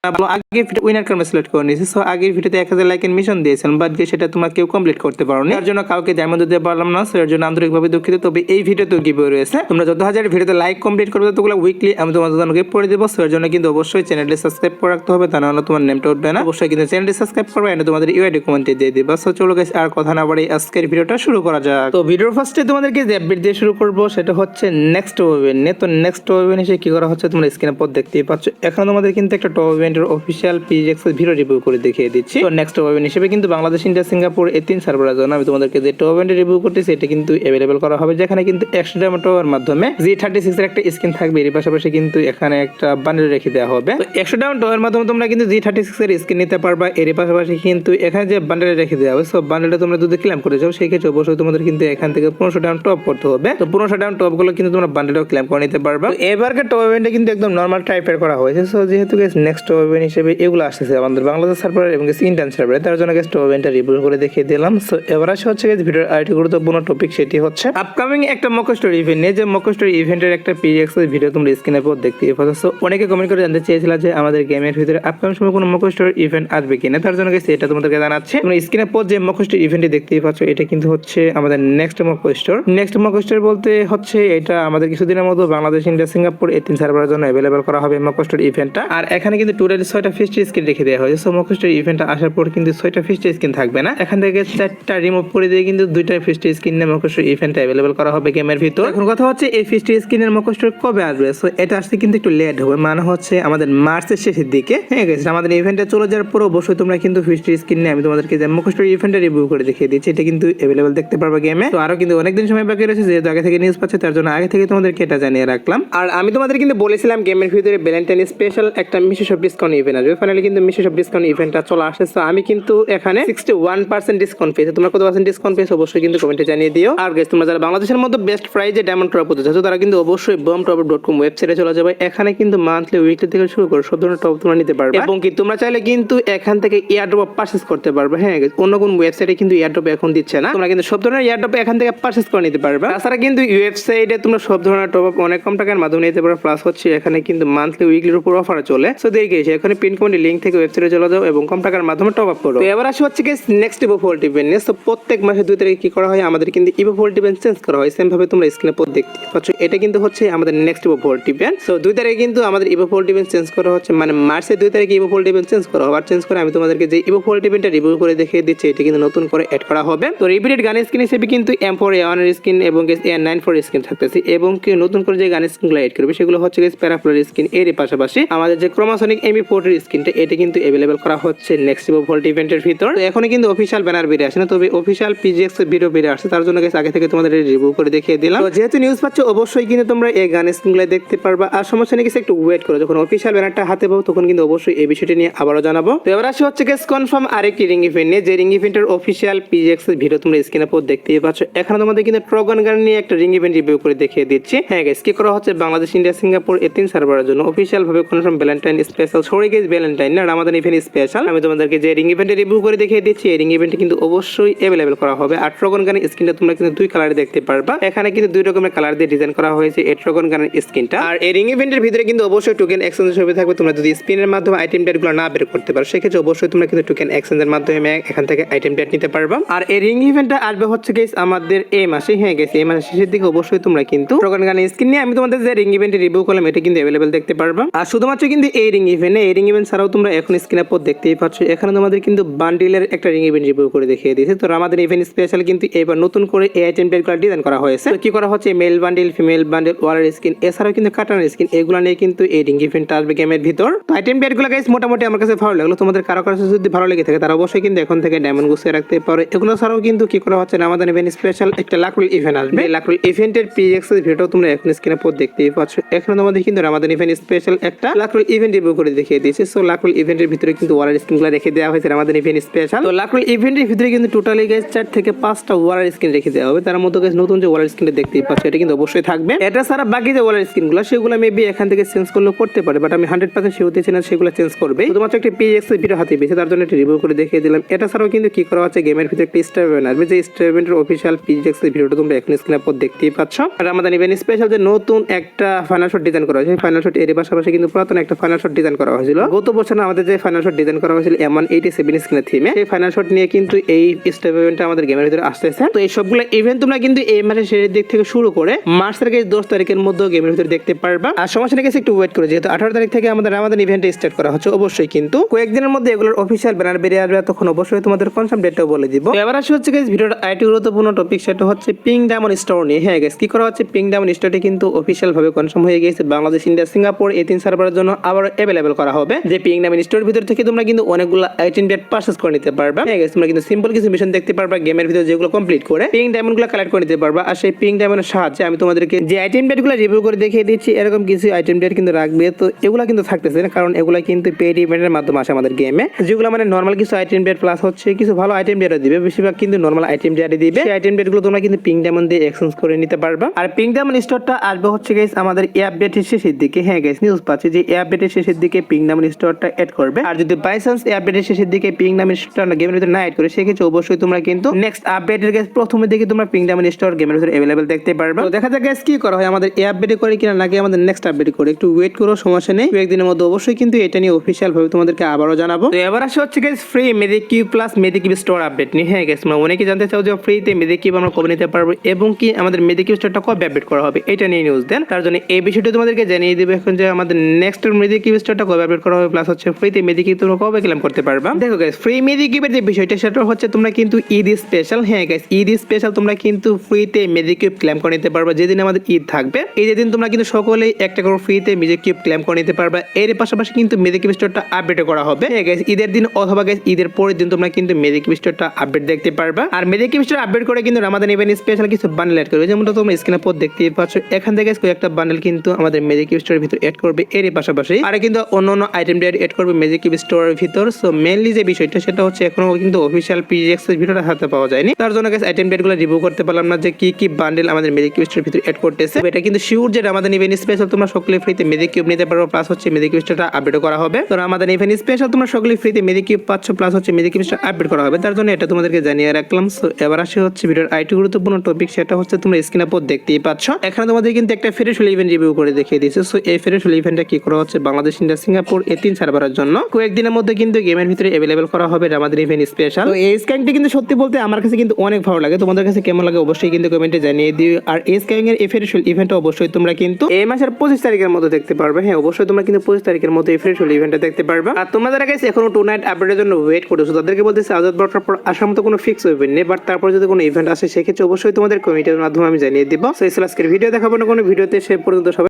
আগে winner card select করে নিয়েছি। সো আগের ভিডিওতে 1000 লাইকের মিশন দিয়েছিলাম, বাট সেটা তোমরা কেউ কমপ্লিট করতে পারোনি, তার জন্য কাউকে ডায়মন্ড দিতে পারলাম না। সো এর জন্য আন্তরিকভাবে দুঃখিত। তবে এই ভিডিওতে গিভওয়ে রয়েছে, তোমরা যত হাজার ভিডিওতে লাইক কমপ্লিট করবে ততগুলো উইকলি আমি তোমাদের জন্য গিফট করে দেবো। সো এর জন্য কিন্তু অবশ্যই চ্যানেলটি সাবস্ক্রাইব করে রাখতে হবে, তা নাহলে তোমার নেমটা উঠবে না। অবশ্যই কিন্তু চ্যানেলটি সাবস্ক্রাইব করবে এন্ড তোমাদের ইউআইডি কমেন্টে দিয়ে দিবা। সো চলো গাইস, আর কথা না বাড়িয়ে আজকের ভিডিওটা শুরু করা যাক। তো ভিডিওর ফার্স্টে তোমাদেরকে যে আপডেট দিয়ে শুরু করব সেটা হচ্ছে নেক্সট ইভেন্ট। তো নেক্সট ইভেন্ট এসে কি করা হচ্ছে তোমরা স্ক্রিনের পর দেখতেই পাচ্ছ। এখন তোমাদের কিন্তু একটা টপ ইভেন্টের অফিসিয়াল পিজিএক্স ভিডিও রিভিউ করে দেখিয়ে দিচ্ছি। তো নেক্সট ইভেন্ট হিসেবে কিন্তু বাংলাদেশ, ইন্ডিয়া, সিঙ্গাপুর এই 3 সার্ভারের জন্য আমি তোমাদেরকে যে টপ ইভেন্ট রিভিউ করতেছি এটা কিন্তু अवेलेबल করা হবে, যেখানে কিন্তু 100 ডায়মন্ড টপের মাধ্যমে G36 এর একটা স্কিন থাকবে। এর পাশাপাশি কিন্তু এখানে একটা বান্ডেল রেখে দেওয়া হবে। তো 100 ডায়মন্ড টপের মাধ্যমে তোমরা কিন্তু G36 এর স্কিন নিতে পারবা। এর পাশাপাশি কিন্তু এখানে যে বান্ডেল রেখে দেওয়া হবে, সব বান্ডেলটা তোমরা যদি ক্লেম করে যাও সেই ক্ষেত্রে অবশ্যই তোমাদের কিন্তু এখান থেকে 1500 ডায়মন্ড টপ করতে হবে। তো 1500 ডায়মন্ড টপ গুলো কিন্তু তোমরা বান্ডেলও ক্লেম করে নিতে পারবা। তো এবারকার টপ ইভেন্টে কিন্তু একদম নরমাল টাইপের করা হয়েছে। সো যেহেতু গাইস নেক্সট টপ ইভেন্ট হিসেবে এগুলো আসছে আমাদের বাংলাদেশ সার্ভার এবং ইন্ডিয়ান সার্ভারে, তার জন্য গাইস টপ ইভেন্টটা রিভিউ করে দেখিয়ে দিলাম। সো এবার আসে হচ্ছে গাইস ভিডিওর আরেকটি গুরুত্বপূর্ণ টপিক, সেটি হচ্ছে আপকামিং একটা মক স্টোরি ইভেন্ট। যে মক স্টোরি ইভেন্টের একটা পিজিএক্স ভিডিও তোমরা স্ক্রিনের উপর দেখতেই পাচ্ছ। সো অনেকে কমেন্ট করে জানতে চেয়েছিল যে আমাদের গেমের ভিতরে আপকামিং সময় কোনো মক স্টোরি ইভেন্ট আসবে কিনা, তার জন্য গাইস এটা তোমাদেরকে জানাচ্ছি। তোমরা স্ক্রিনের উপর যে মক স্টোরি ইভেন্টটি দেখতেই পাচ্ছ এটা কিন্তু হচ্ছে আমাদের next mock store. Next mock store বলতে হচ্ছে এটা আমাদের কিছুদিনের মধ্যে বাংলাদেশ, ইন্ডিয়া, সিঙ্গাপুর এই 3 সার্ভারের জন্য अवेलेबल করা হবে মক স্টোরি ইভেন্টটা। আর এখানে কিন্তু টোটালি 6টা ফিস্ট স্কিন রেখে দেওয়া হয়েছে। সো মক স্টোরি ইভেন্টটা আসার পর কিন্তু 6টা ফিস্ট স্কিন থাকবে না, এখান থেকে 4টা রিমুভ করে দিয়ে কিন্তু 2টা ফিস্ট স্কিন নিয়ে মক স্টোরি ইভেন্টটা अवेलेबल করা হবে গেমের ভিতর। এখন কথা হচ্ছে এই ফিস্ট স্কিনের মক স্টোর কবে আসবে। সো এটা আসতে কিন্তু একটু লেট হবে, মানে হচ্ছে আমাদের মার্চের শেষের দিকে। হ্যাঁ গাইস, আমাদের ইভেন্টে চলে যাওয়ার পর অবশ্যই তোমরা কিন্তু ফিস্ট স্কিন নিয়ে আমি তোমাদেরকে যে মক স্টোরি ইভেন্টটা রিভিউ করে দেখিয়ে দিচ্ছি, এটা কিন্তু अवेलेबल দেখতে পারবে গেমে। তো আরো কিন্তু অনেকদিন সময় বাকি রয়েছে, যেহেতু আগে থেকে নিউজ পাচ্ছে তার জন্য আগে থেকে তোমাদেরকে এটা জানিয়ে রাখলাম। আর আমি তোমাদের কিন্তু বলেছিলাম গেমের ভিতরে ভ্যালেন্টাইন স্পেশাল একটা মিশো শপ ডিসকাউন্ট ইভেন্ট আসবে। ফাইনালি কিন্তু মিশো শপ ডিসকাউন্ট ইভেন্টটা চলে আসছে। তো আমি কিন্তু এখানে 61% ডিসকাউন্ট পেয়েছি। তোমরা কত পার্সেন্ট ডিসকাউন্ট পেয়েছো অবশ্যই কিন্তু কমেন্টে জানিয়ে দিও। আর গাইস, তোমরা যারা বাংলাদেশের মধ্যে বেস্ট প্রাইজে ডায়মন্ড টপ করতে চাচ্ছো তারা কিন্তু অবশ্যই bombtop.com ওয়েবসাইটে চলে যাবে। এখানে কিন্তু মান্থলি, উইকলি থেকে শুরু করে সব ধরনের টপ তোমরা নিতে পারবে, এবং কি তোমরা চাইলে কিন্তু এখান থেকে এয়ারড্রপ পারচেজ করতে পারবে। হ্যাঁ গাইস, অন্য কোন ওয়েবসাইটে কিন্তু এয়ারড্রপ এখন দিচ্ছে না, তোমরা কিন্তু সব ধরনের এয়ারড্রপ এখান থেকে পারচেজ করে নিতে পারবে। তাছাড়া কিন্তু ওয়েবসাইটে তোমরা সব ধরনের টপ আপ অনেক কম টাকার মাধ্যমে নিতে পারো। প্লাস হচ্ছে এখানে কিন্তু মান্থলি, উইকলির উপর অফার চলে। সো দেখে এখানে পিন কমেন্টে লিংক থেকে ওয়েবসাইটে চলে যাও এবং কম টাকার মাধ্যমে টপ আপ করো। তো এবার আসি হচ্ছে guys next Evo Volt event. তো প্রত্যেক মাসে 2 তারিখে কি করা হয়, আমাদের কিন্তু ইভো ভোল্ট ইভেন্ট চেঞ্জ করা হয়। সেম ভাবে তোমরা স্ক্রিনে পর দেখতে পাচ্ছ, এটা কিন্তু হচ্ছে আমাদের next Evo Volt event. So 2 তারিখে কিন্তু আমাদের ইভো ভোল্ট ইভেন্ট চেঞ্জ করা হচ্ছে, মানে মার্চের 2 তারিখে ইভো ভোল্ট ইভেন্ট চেঞ্জ করা হবে। আর চেঞ্জ করে আমি তোমাদেরকে যে ইভো ভোল্ট ইভেন্টটা রিভিউ করে দেখিয়ে দিচ্ছি, এটা কিন্তু নতুন করে অ্যাড করা হবে। তো রিপিটেড গান স্কিন হিসেবে কিন্তু M4 A1 এর স্কিন এবং A94 স্কিন থাকতেছে, এবং কি নতুন করে যে গান স্কিনগুলো অ্যাড করবে সেগুলো হচ্ছে প্যারাফ্লোর স্কিন। এর পাশাপাশি আমাদের যে ক্রোমাসনিক MP40 স্কিনটা এটা কিন্তু अवेलेबल করা হচ্ছে নেক্সট ইভো ভোল্ট ইভেন্টের ভিতর। তো এখনো কিন্তু অফিশিয়াল ব্যানার বেরিয়ে আসে না, তবে অফিশিয়াল পিজিএক্স ভিডিও বেরিয়ে আসছে, তার জন্য গাইস আগে থেকে তোমাদের রিভিউ করে দেখিয়ে দিলাম। তো যেহেতু নিউজ পাচ্ছ অবশ্যই কিন্তু তোমরা এই গান স্কিনগুলো দেখতে পারবা। আর সমস্যা নেই, একটু ওয়েট করো, যখন অফিশিয়াল ব্যানারটা হাতে পাবো তখন কিন্তু অবশ্যই এই বিষয়টি নিয়ে আবারও জানাবো। তো এবার আসি হচ্ছে গাইস কনফার্ম আরেকটি রিং ইভেন্ট নিয়ে, যে রিং ইভেন্টের অফিশিয়াল পিজিএক্স ভিডিও তোমরা স্ক্রিনে পর দেখতেই পাচ্ছ। এখানে তোমাদের কিন্তু ট্রগন গান নিয়ে একটা রিং ইভেন্ট রিভিউ করে দেখিয়ে দিচ্ছি। হ্যাঁ গাইস, কি করা হচ্ছে বাংলাদেশ, ইন্ডিয়া, সিঙ্গাপুর এই 3 সার্ভারের জন্য অফিশিয়াল ভাবে confirm Valentine special, sorry guys Valentine না, রামাদান ইভেন্ট স্পেশাল আমি তোমাদেরকে যে রিং ইভেন্টে রিভিউ করে দেখিয়ে দিচ্ছি, এই রিং ইভেন্টে কিন্তু অবশ্যই अवेलेबल করা হবে। আর ট্রগন গানের স্কিনটা তোমরা কিন্তু 2 কালারে দেখতে পারবা। এখানে কিন্তু 2 রকমের কালার দিয়ে ডিজাইন করা হয়েছে এই ট্রগন গানের স্কিনটা। আর এই রিং ইভেন্টের ভিতরে কিন্তু অবশ্যই টোকেন এক্সচেঞ্জের সুবিধা থাকবে। তোমরা যদি স্পিনের মাধ্যমে আইটেম ডেটগুলো না বের করতে পারো সেক্ষেত্রে অবশ্যই তোমরা কিন্তু টোকেন এক্সচেঞ্জের মাধ্যমে এখান থেকে আইটেম ডেট নিতে পারবা। আর এই রিং ইভেন্টটা আসবে হচ্ছে গাইস আমাদের এই মাসে। হ্যাঁ গাইস, এই মাসের শেষের দিকে অবশ্যই তোমরা কিন্তু ট্রগন গানের স্কিন নিয়ে আমি তোমাদের যে রিং ইভেন্টে রিভিউ করলাম এটা কিন্তু अवेलेबल দেখতে পারবা। আর শুধুমাত্র কিন্তু এই রিং ইভেন্ট ছাড়াও তোমরা এখন স্ক্রিনের পর দেখতেই পাচ্ছ, এখানে তোমাদের কিন্তু বান্ডিলের একটা রিং ইভেন্ট রিভিউ করে দেখিয়ে দিয়েছে। তো আমাদের ইভেন্ট স্পেশাল কিন্তু এবার নতুন করে এই আইটেম ডেটগুলো ডিজাইন করা হয়েছে। তো কি করা হচ্ছে, মেল বান্ডিল, ফিমেল বান্ডিল, ওয়ালের স্কিন, এছাড়াও কিন্তু কাটানোর স্কিন, এগুলো নিয়ে কিন্তু এই রিং ইভেন্টটা আসবে গেমের ভিতর। তো আইটেম ডেটগুলো গাইস মোটামুটি আমার কাছে ভালো লাগলো। তোমাদের কারো কাছে যদি ভালো লেগে থাকে তারা অবশ্যই কিন্তু এখন থেকে ডায়মন্ড গুছিয়ে রাখতে পারো। এগুলো ছাড়াও কিন্তু কি করা হচ্ছে, আমাদের ইভেন্ট স্পেশাল একটা লাকরুল ইভেন্ট আসবে। লাকরুল ইভেন্টের পিএক্স এর ভিডিও তোমরা এখন স্ক্রিনে পর দেখতেই পাচ্ছ। এখন আমাদের কিন্তু আমাদের ইভেন্ট স্পেশাল একটা লাকরুল ইভেন্ট রিভিউ করে দেখিয়ে দিয়েছে। সো লাকরুল ইভেন্টের ভিতরে কিন্তু ওয়ালের স্কিনগুলো রেখে দেওয়া হয়েছে আমাদের ইভেন্ট স্পেশাল। তো লাকরুল ইভেন্টের ভিতরে কিন্তু টোটালি গাইস 4 থেকে 5টা ওয়ালের স্কিন রেখে দেওয়া হবে। তার মধ্যে গাইস নতুন যে ওয়ালের স্কিনটা দেখতেই পাচ্ছ এটা কিন্তু অবশ্যই থাকবে। এটা ছাড়া বাকি যে ওয়ালের স্কিনগুলো সেগুলো মেবি এখান থেকে চেঞ্জ করলেও করতে পারে, বাট আমি 100% শিওর হচ্ছি না সেগুলো চেঞ্জ করবে। শুধুমাত্র একটা পিএক্স এর ভিডিও হাতে পেয়েছে, তার জন্য একটা রিভিউ করে দেখিয়ে দিলাম। এটা ছাড়াও কিন্তু কি করা হচ্ছে, গেমের ভিতরে একটা স্টার ইভেন্ট আসবে, যে স্টার ইভেন্টের অফিশিয়াল পিএক্স এর ভিডিওটা তোমরা এখন স্ক্রিনের পর দেখতেই পাচ্ছ। আর আমাদের ইভেন্ট স্পেশাল যে নতুন একটা ফাইনাল শট ডিজাইন করা হয়েছে, ফাইনাল শট এর পাশাপাশি কিন্তু পুরাতন একটা ফাইনাল শট ডিজাইন করা করা হয়েছিল। গত বছর আমাদের যে ফাইনাল শট ডিজাইন করা হয়েছিল M187 স্ক্রিনের থিমে, সেই ফাইনাল শট নিয়ে কিন্তু এই স্টেপ ইভেন্টটা আমাদের গেমের ভিতরে আসতেছে। তো এই সবগুলো ইভেন্ট তোমরা কিন্তু এই মাসের শেষের দিক থেকে শুরু করে মার্চের 10 তারিখের মধ্যে গেমের ভিতরে দেখতে পারবা। আর সমস্যা নেই, একটু ওয়েট করে, যেহেতু 18 তারিখ থেকে আমাদের রামাদান ইভেন্ট স্টার্ট করা হচ্ছে। অবশ্যই কিন্তু কয়েকদিনের মধ্যে এগুলোর অফিসিয়াল ব্যানার বেরিয়ে আসবে, তখন অবশ্যই তোমাদের কনফার্ম ডেটটাও বলে দিব। এবার আসি হচ্ছে গাইস ভিডিওর আরেকটি গুরুত্বপূর্ণ টপিক, সেটা হচ্ছে পিঙ্ক ডায়মন্ড স্টোর নিয়ে। হ্যাঁ গাইস, কি করা হচ্ছে, পিঙ্ক ডায়মন্ড স্টোরটি কিন্তু অফিসিয়াল ভাবে কনফার্ম হয়ে গেছে। বাংলাদেশ, ইন্ডিয়া, সিঙ্গাপুর এই 3 সার্ভারের জন্য আবার अवेलेबल করা হবে। যে পিঙ্ক ডায়মন্ড স্টোর ভিতর থেকে তোমরা কিন্তু অনেকগুলো আইটেম ডেট পারচেজ করে নিতে পারবা। হ্যাঁ গাইস, তোমরা কিন্তু সিম্পল কিছু মিশন দেখতে পারবা গেমের ভিতরে, যেগুলো কমপ্লিট করে পিঙ্ক ডায়মন্ডগুলো কালেক্ট করে নিতে পারবা। আর সেই পিঙ্ক ডায়মন্ডের সাহায্যে আমি তোমাদেরকে যে আইটেম ডেটগুলো রিভিউ করে দেখিয়ে দিচ্ছি, এরকম কিছু আইটেম ডেট কিন্তু রাখবে। তো এগুলা কিন্তু থাকতেছে না, কারণ এগুলা কিন্তু পেড ইভেন্টের মাধ্যমে আসে আমাদের গেমে, যেগুলো মানে নরমাল কিছু আইটেম ডেট প্লাস হচ্ছে কিছু ভালো আইটেম ডেটও দিবে। বেশিরভাগ কিন্তু নরমাল আইটেম ডেট দিবে। সেই আইটেম ডেটগুলো তোমরা কিন্তু পিঙ্ক ডায়মন্ড দিয়ে এক্সচেঞ্জ করে নিতে পারবা। আর পিঙ্ক ডায়মন্ড স্টোরটা আসবে হচ্ছে গাইস আমাদের এই আপডেটের শেষের দিকে। হ্যাঁ গাইস, নিউজ পাচ্ছি যে এই আপডেটের শেষের দিকে পিঙ্ক ডায়মন্ড স্টোরটা এড করবে। আর যদি বাই চান্স এই আপডেটের শেষের দিকে পিঙ্ক ডায়মন্ড স্টোরটা গেমের ভিতরে না এড করে, সেক্ষেত্রে অবশ্যই তোমরা কিন্তু নেক্সট আপডেটের গাইস প্রথমে দিকে তোমরা পিঙ্ক ডায়মন্ড স্টোর গেমের ভিতরে अवेलेबल দেখতে পারবা। তো দেখা যাক গাইস কি করা হয়, আমাদের এই আপডেট করে কিনা নাকি আমাদের নেক্সট আপডেট করে। একটু ওয়েট করো, সমস্যা নেই, একদিনের মধ্যে অবশ্যই কিন্তু এটা নিয়ে অফিশিয়াল ভাবে তোমাদেরকে আবারও জানাবো। তো এবার আসে হচ্ছে guys free magic cube plus magic cube store update নিয়ে। হ্যাঁ গাইস, তোমরা অনেকেই জানতে চাও যে ফ্রিতে মেজিক কিউব আমরা কবে নিতে পারবো এবং কি আমাদের মেজিক কিউব স্টোরটা কবে আপডেট করা হবে, এটা নিয়ে নিউজ দেন। তার জন্য এই বিষয়টা তোমাদেরকে জানিয়ে দিবে এখন যে আমাদের নেক্সট মেজিক কিউব স্টোরটা কবে আপডেট করা হবে, প্লাস হচ্ছে ফ্রিতে মেজিক কিউব তোমরা কবে ক্লেম করতে পারবা। দেখো গাইস, ফ্রি মেজিক কিউবের যে বিষয়টা সেটা হচ্ছে তোমরা কিন্তু ঈদ স্পেশাল। হ্যাঁ গাইস, ঈদ স্পেশাল তোমরা কিন্তু ফ্রিতে মেজিক কিউব ক্লেম করে নিতে পারবা। যেদিন আমাদের ঈদ থাকবে এই দিন তোমরা কিন্তু সকলেই একটা করে ফ্রিতে মেজিক কিউব ক্লেম করে নিতে পারবা। এর পাশাপাশি কিন্তু মেজিক কিউব স্টোরটা আপডেট করা হবে। হ্যাঁ গাইস, ঈদের দিন অথবা গাইস ঈদের পরের দিন তোমরা কিন্তু মেজিক কিউব স্টোরটা আপডেট দেখতে পারবা। আর মেজিক কিউব স্টোর আপডেট করে কিন্তু রামাদান ইভেন্ট স্পেশাল কিছু বান্ডেল এড করবে, যেমনটা তোমরা স্ক্রিনের পর দেখতেই পাচ্ছ। এখান থেকে কয়েকটা বান্ডেল কিন্তু আমাদের মেজিক কিউব স্টোরের ভিতর এড করবে। এর পাশাপাশি আর কিন্তু অন্য আইটেম ডেট এড করবে মেজিক কিউব স্টোরের ভিতর। সো মেইনলি যে বিষয়টা সেটা হচ্ছে এখনো কিন্তু অফিশিয়াল পিজিএক্স এর ভিডিওটা হাতে পাওয়া যায়নি, তার জন্য গাইস আইটেম ডেটগুলো রিভিউ করতে পারলাম না যে কি কি বান্ডেল আমাদের মেজিক কিউব স্টোরের ভিতর এড করতেছে। এটা কিন্তু শিওর যে আমাদের ইভেন্ট স্পেশাল তোমরা সকলে ফ্রিতে মেজিক কিউব নিতে পারবে, প্লাস হচ্ছে মেজিক কিউব স্টোরটা আপডেট করা হবে। তো আমাদের ইভেন্ট স্পেশাল তোমরা সকলে ফ্রিতে মেজিক কিউব পাচ্ছ, প্লাস হচ্ছে মেজিক কিউব স্টোর আপডেট করা হবে, তার জন্য এটা তোমাদেরকে জানিয়ে রাখলাম। সো এবার আসে হচ্ছে ভিডিওর আইটি গুরুত্বপূর্ণ টপিক, সেটা হচ্ছে তোমরা স্ক্রিনের পর দেখতেই পাচ্ছ। এখানে তোমাদের কিন্তু একটা ফ্রেশ ইভেন্ট রিভিউ করে দেখিয়ে দিয়েছে। সো এই ফ্রেশ ইভেন্টটা কি করা হচ্ছে, বাংলাদেশ, ইন্ডিয়া, সিঙ্গাপুর এই 3 সার্ভারের জন্য কয়েকদিনের মধ্যে কিন্তু গেমের ভিতরে अवेलेबल করা হবে আমাদের ইভেন্ট স্পেশাল। তো এই স্ক্যানটি কিন্তু সত্যি বলতে আমার কাছে কিন্তু অনেক ভালো লাগে। তোমাদের কাছে কেমন লাগে অবশ্যই কিন্তু কমেন্টে জানিয়ে দিও। আর এই স্ক্যানিং এর ফ্রেশ ইভেন্টটা অবশ্যই তোমরা কিন্তু এই মাসের 25 তারিখের মধ্যে দেখতে পারবে। হ্যাঁ অবশ্যই তোমরা কিন্তু 25 তারিখের মধ্যে এই ফ্রেশ ইভেন্টটা দেখতে পারবে। আর তোমরা যারা গাইস এখনো টু নাইট আপডেটের জন্য ওয়েট করছো, তাদেরকে বলতেছি আজাদ বর্ষার পর আসার মতো কোনো ফিক্স ইভেন্ট নেই, বাট তারপর যদি কোনো ইভেন্ট আসে সেক্ষেত্রে অবশ্যই তোমাদের কমিটির মাধ্যমে আমি জানিয়ে দিব। সো এই আজকের ভিডিও দেখাবো না কোনো ভিডিওতে, সে পর্যন্ত সবাই